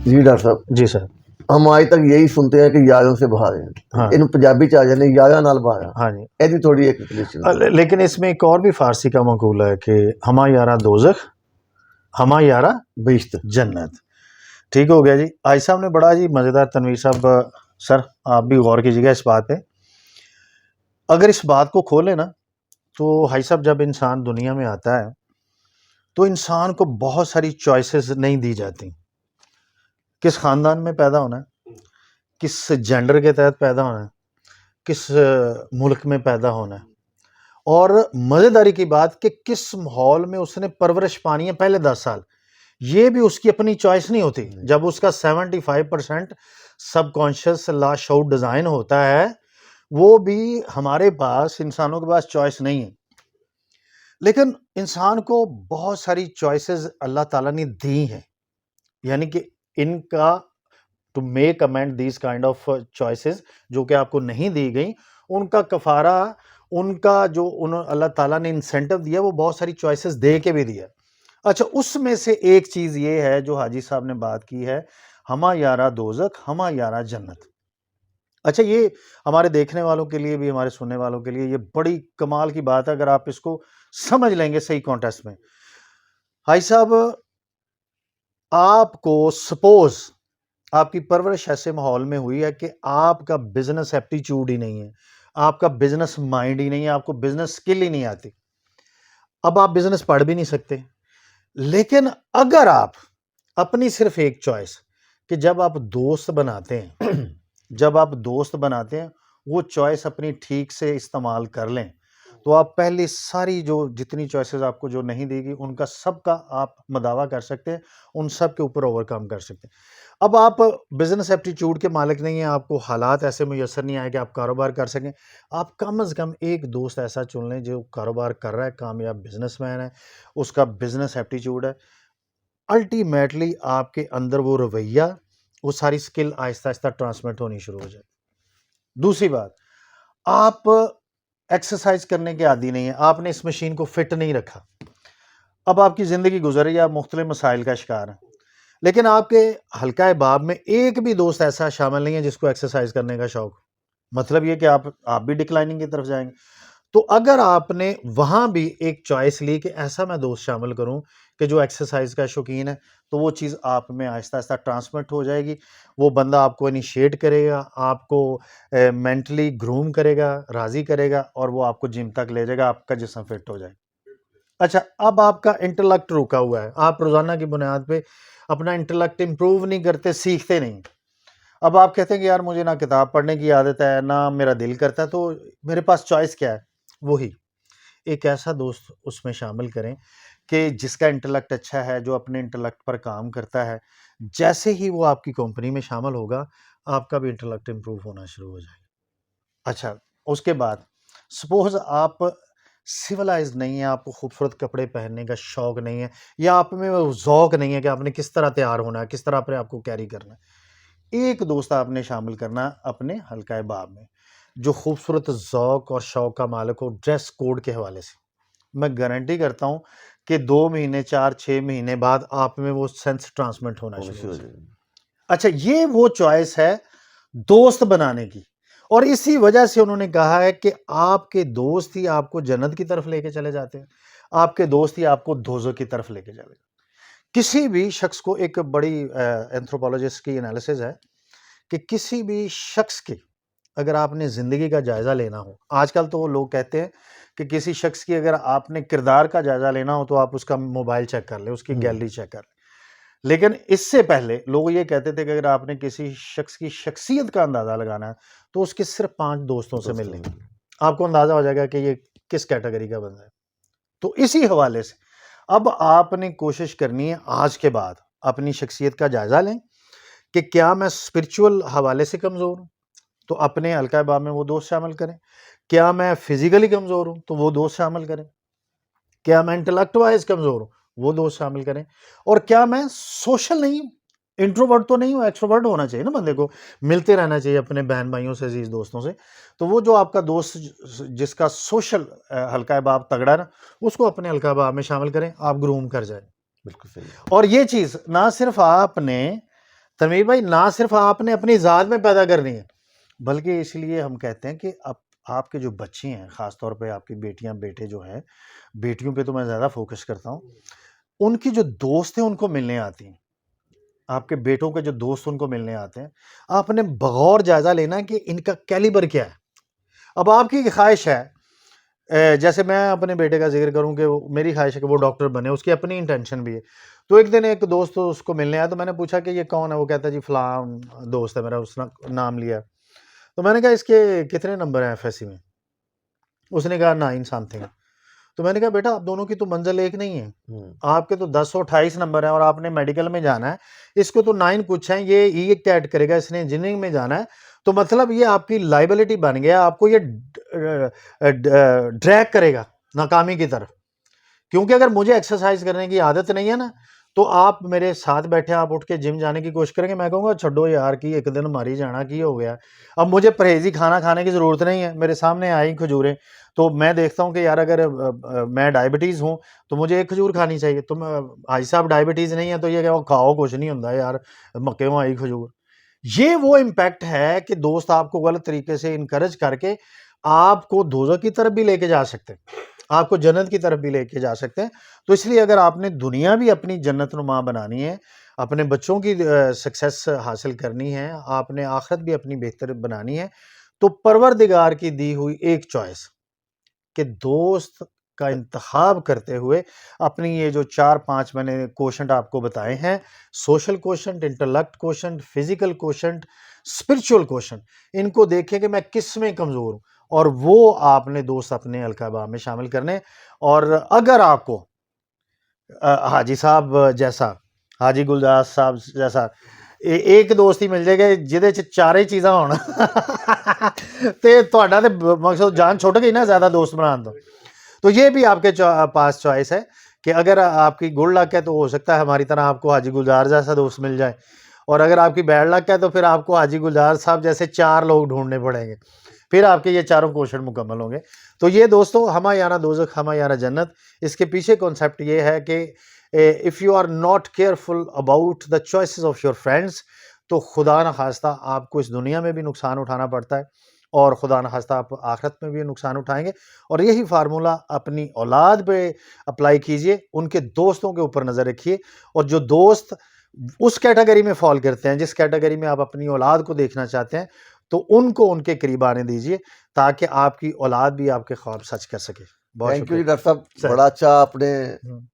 ਜੀ ਡਾਕਟਰ ਸਾਹਿਬ, जी सर। हम आज तक यही सुनते हैं कि यारों से बाहर हैं, हाँ इन पंजाबी च आ जाने यारा नाल बाहर हाँ जी। ਇਹਦੀ थोड़ी एक्सप्लेनेशन। लेकिन इसमें एक और भी फारसी का मकूला है कि हमा यारा दोजख हमा यारा बेइज्जत जन्नत। ठीक हो गया जी। आज साहब ने बड़ा जी मज़ेदार, तनवीर साहब सर आप भी गौर कीजिएगा इस बात पे। अगर इस बात को खोले ना तो हाई साहब जब इंसान दुनिया में आता है तो इंसान को बहुत सारी चॉइसेस नहीं दी जाती। किस ख़ानदान में पैदा होना है, किस जेंडर के तहत पैदा होना है, किस मुल्क में पैदा होना है, और मज़ेदारी की बात कि किस माहौल में उसने परवरिश पानी है पहले 10 साल, ये भी उसकी अपनी चॉइस नहीं होती। जब उसका 75% सब कॉन्शियस लाशऊर डिज़ाइन होता है, वो भी हमारे पास, इंसानों के पास चॉइस नहीं है। लेकिन इंसान को बहुत सारी चॉइसेस अल्लाह ताला ने दी हैं, यानी कि इनका to make amend these kind of choices जो कि आपको नहीं दी गई, उनका कफारा, उनका जो अल्लाह ताला ने इंसेंटिव दिया वो बहुत सारी चॉइसेस दे के भी दिया। अच्छा, उसमें से एक चीज़ ये है जो हाजी साहब ने बात की है, हमा यारा दोजख हमा यारा जन्नत। अच्छा, ये हमारे देखने वालों के लिए भी, हमारे सुनने वालों के लिए ये बड़ी कमाल की बात है अगर आप इसको समझ लेंगे सही कॉन्टेक्स्ट में। हाजी साहब, आपको सपोज आपकी परवरिश ऐसे माहौल में हुई है कि आपका बिजनेस एप्टीट्यूड ही नहीं है, आपका बिजनेस माइंड ही नहीं है, आपको बिजनेस स्किल ही नहीं आती। अब आप बिजनेस पढ़ भी नहीं सकते। लेकिन अगर आप अपनी सिर्फ एक चॉइस कि जब आप दोस्त बनाते हैं जब आप दोस्त बनाते हैं वो चॉइस अपनी ठीक से इस्तेमाल कर लें, तो आप पहले सारी जो जितनी चॉइसेस आपको जो नहीं देगी उनका सबका आप मदावा कर सकते हैं, उन सब के ऊपर ओवरकम कर सकते हैं। अब आप बिजनेस एप्टीट्यूड के मालिक नहीं हैं, आपको हालात ऐसे मुयसर नहीं आए कि आप कारोबार कर सकें, आप कम अज़ कम एक दोस्त ऐसा चुन लें जो कारोबार कर रहा है, कामयाब बिजनेसमैन है, उसका बिजनेस एप्टीट्यूड है। अल्टीमेटली आपके अंदर वो रवैया, वो सारी स्किल आहिस्ता आहिस्ता ट्रांसमिट होनी शुरू हो जाए। दूसरी बात, आप एक्सरसाइज करने के आदी नहीं है, आपने इस मशीन को फिट नहीं रखा, अब आपकी ज़िंदगी गुजर रही है, आप मुख्तलिफ मसाइल का शिकार हैं, लेकिन आपके हल्का बाब में एक भी दोस्त ऐसा शामिल नहीं है जिसको एक्सरसाइज करने का शौक। मतलब ये कि आप भी डिक्लाइनिंग की तरफ जाएंगे। तो अगर आपने वहाँ भी एक चॉइस ली कि ऐसा मैं दोस्त शामिल करूँ कि जो एक्सरसाइज का शौकीन है, तो वो चीज़ आप में आहिस्ता आहिस्ता ट्रांसमिट हो जाएगी। वो बंदा आपको इनिशिएट करेगा, आपको मेंटली ग्रूम करेगा, राज़ी करेगा, और वो आपको जिम तक ले जाएगा, आपका जिस्म फिट हो जाए। अच्छा, अब आपका इंटेलेक्ट रुका हुआ है, आप रोज़ाना की बुनियाद पे अपना इंटेलेक्ट इम्प्रूव नहीं करते, सीखते नहीं। अब आप कहते हैं कि यार मुझे ना किताब पढ़ने की आदत है, ना मेरा दिल करता है, तो मेरे पास चॉइस क्या है? वही एक ऐसा दोस्त उसमें शामिल करें कि जिसका इंटेलेक्ट अच्छा है, जो अपने इंटेलेक्ट पर काम करता है। जैसे ही वो आपकी कंपनी में शामिल होगा, आपका भी इंटेलेक्ट इम्प्रूव होना शुरू हो जाएगा। अच्छा, उसके बाद सपोज आप सिविलाइज नहीं है, आपको खूबसूरत कपड़े पहनने का शौक नहीं है, या आप में वो ज़ौक नहीं है कि आपने किस तरह तैयार होना है, किस तरह अपने आपको कैरी करना है। एक दोस्त आपने शामिल करना अपने हल्का बाब में, जो खूबसूरत ज़ौक और शौक का मालिक हो ड्रेस कोड के हवाले से। मैं गारंटी करता हूँ कि 2 महीने, 4-6 महीने बाद आप में वो सेंस ट्रांसमिट होना शुरू हो जाएगा। अच्छा, ये वो चॉइस है दोस्त बनाने की, और इसी वजह से उन्होंने कहा है कि आपके दोस्त ही आपको जन्नत की तरफ लेके चले जाते हैं, आपके दोस्त ही आपको दोज़ख की तरफ लेके जाएगा। किसी भी शख्स को, एक बड़ी एंथ्रोपोलॉजिस्ट की एनालिसिस है कि किसी भी शख्स की अगर आपने ज़िंदगी का जायज़ा लेना हो, आजकल तो वो लोग कहते हैं कि किसी शख्स की अगर आपने किरदार का जायज़ा लेना हो तो आप उसका मोबाइल चेक कर लें, उसकी गैलरी चेक कर लें। लेकिन इससे पहले लोग ये कहते थे कि अगर आपने किसी शख्स की शख्सियत का अंदाज़ा लगाना है तो उसके सिर्फ 5 दोस्तों से मिल लें, आपको अंदाज़ा हो जाएगा कि ये किस कैटेगरी का बंदा है। तो इसी हवाले से अब आपने कोशिश करनी है आज के बाद अपनी शख्सियत का जायज़ा लें कि क्या मैं स्पिरिचुअल हवाले से कमज़ोर हूँ, तो अपने हल्का बाब में वो दोस्त शामिल करें। क्या मैं फिजिकली कमज़ोर हूँ, तो वो दोस्त शामिल करें। क्या मैं इंटेलेक्ट वाइज कमज़ोर हूँ, वो दोस्त शामिल करें। और क्या मैं सोशल नहीं हूँ, इंट्रोवर्ट तो नहीं हूँ, एक्सट्रोवर्ट होना चाहिए ना बंदे को, मिलते रहना चाहिए अपने बहन भाइयों से, अजीज दोस्तों से। तो वो जो आपका दोस्त जिसका सोशल हल्का बाब तगड़ा है ना, उसको अपने हल्का बाब में शामिल करें, आप ग्रूम कर जाए। बिल्कुल सही। और ये चीज़ ना सिर्फ आपने تنویر بھائی نہ صرف آپ نے اپنی ذات میں پیدا کرنی ہے، بلکہ اس لیے ہم کہتے ہیں کہ اب آپ کے جو بچے ہیں، خاص طور پہ آپ کی بیٹیاں بیٹے جو ہیں، بیٹیوں پہ تو میں زیادہ فوکس کرتا ہوں، ان کی جو دوست ہیں ان کو ملنے آتی ہیں، آپ کے بیٹوں کے جو دوست ان کو ملنے آتے ہیں، آپ نے بغور جائزہ لینا ہے کہ ان کا کیلیبر کیا ہے۔ اب آپ کی خواہش ہے، جیسے میں اپنے بیٹے کا ذکر کروں کہ میری خواہش ہے کہ وہ ڈاکٹر بنے، اس کی اپنی انٹینشن بھی ہے۔ تو ایک دن ایک دوست اس کو ملنے آیا، تو میں نے پوچھا کہ یہ کون ہے؟ وہ کہتا ہے جی فلاں دوست ہے میرا، اس نے نام لیا۔ تو میں نے کہا اس کے کتنے نمبر ہیں ایف ایس سی میں؟ اس نے کہا 9 سم تھنگ۔ تو میں نے کہا بیٹا آپ دونوں کی تو منزل ایک نہیں ہے، آپ کے تو 1028 نمبر ہیں اور آپ نے میڈیکل میں جانا ہے، اس کو تو 9 کچھ ہیں، یہ ای کیٹ کرے گا، اس نے انجینئرنگ میں جانا ہے، تو مطلب یہ آپ کی لائبلٹی بن گیا، آپ کو یہ ڈریگ کرے گا ناکامی کی طرف۔ کیونکہ اگر مجھے ایکسرسائز کرنے کی عادت نہیں ہے نا، تو آپ میرے ساتھ بیٹھے آپ اٹھ کے جم جانے کی کوشش کریں گے، میں کہوں گا چھڈو یار کی ایک دن ماری جانا کی ہو گیا، اب مجھے پرہیزی کھانا کھانے کی ضرورت نہیں ہے، میرے سامنے آئی کھجوریں، تو میں دیکھتا ہوں کہ یار اگر میں ڈائبٹیز ہوں تو مجھے ایک کھجور کھانی چاہیے، تو حاجی صاحب ڈائبٹیز نہیں ہے تو یہ کہ کھاؤ کچھ نہیں ہوتا یار، مکے میں آئی کھجور۔ یہ وہ امپیکٹ ہے کہ دوست آپ کو غلط طریقے سے انکریج کر کے آپ کو دوزخ کی طرف بھی لے کے جا سکتے ہیں، آپ کو جنت کی طرف بھی لے کے جا سکتے ہیں۔ تو اس لیے اگر آپ نے دنیا بھی اپنی جنت نما بنانی ہے، اپنے بچوں کی سکسیس حاصل کرنی ہے، آپ نے آخرت بھی اپنی بہتر بنانی ہے، تو پروردگار کی دی ہوئی ایک چوائس کہ دوست کا انتخاب کرتے ہوئے اپنی یہ جو 4-5 میں نے کوشنٹ آپ کو بتائے ہیں، social quotient, intellect quotient, physical quotient, spiritual quotient, ان کو دیکھیں کہ میں کس میں کمزور ہوں، اور وہ آپ نے دوست اپنے القابہ میں شامل کرنے۔ اور اگر آپ کو حاجی صاحب جیسا، حاجی گلداس صاحب جیسا ایک دوست ہی مل جائے گا جہدے چ چارے چیزاں ہونا تے تہاڈا تے مقصد جان چھٹ گئی نا زیادہ دوست بنان تو یہ بھی آپ کے پاس چوائس ہے کہ اگر آپ کی گڈ لک ہے تو ہو سکتا ہے ہماری طرح آپ کو حاجی گلزار جیسا دوست مل جائے، اور اگر آپ کی بیڈ لک ہے تو پھر آپ کو حاجی گلزار صاحب جیسے 4 لوگ ڈھونڈنے پڑیں گے، پھر آپ کے یہ چاروں کوشن مکمل ہوں گے۔ تو یہ دوستو ہما یارہ دوزخ ہما یارہ جنت، اس کے پیچھے کانسیپٹ یہ ہے کہ if you are not careful about the choices of your friends تو خدا نخواستہ آپ کو اس دنیا میں بھی نقصان اٹھانا پڑتا ہے، اور خدا نخواستہ آپ آخرت میں بھی نقصان اٹھائیں گے۔ اور یہی فارمولہ اپنی اولاد پہ اپلائی کیجئے، ان کے دوستوں کے اوپر نظر رکھیے، اور جو دوست اس کیٹیگری میں فال کرتے ہیں جس کیٹیگری میں آپ اپنی اولاد کو دیکھنا چاہتے ہیں، تو ان کو ان کے قریب آنے دیجئے تاکہ آپ کی اولاد بھی آپ کے خواب سچ کر سکے۔ بہت تھینک یو شکریہ جی ڈاکٹر صاحب، سر۔ بڑا اچھا آپ نے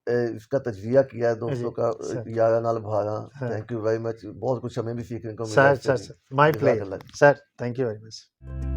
اس کا تجزیہ کیا ہے دوستوں جی کا، سر، یارہ نال بھاگا۔ ہاں تھینک یو ویری مچ، بہت کچھ ہمیں بھی سیکھنے کو ملا سر اس سے سر بھی۔ سر مائی جزاک player Allah. Sir, thank you very much.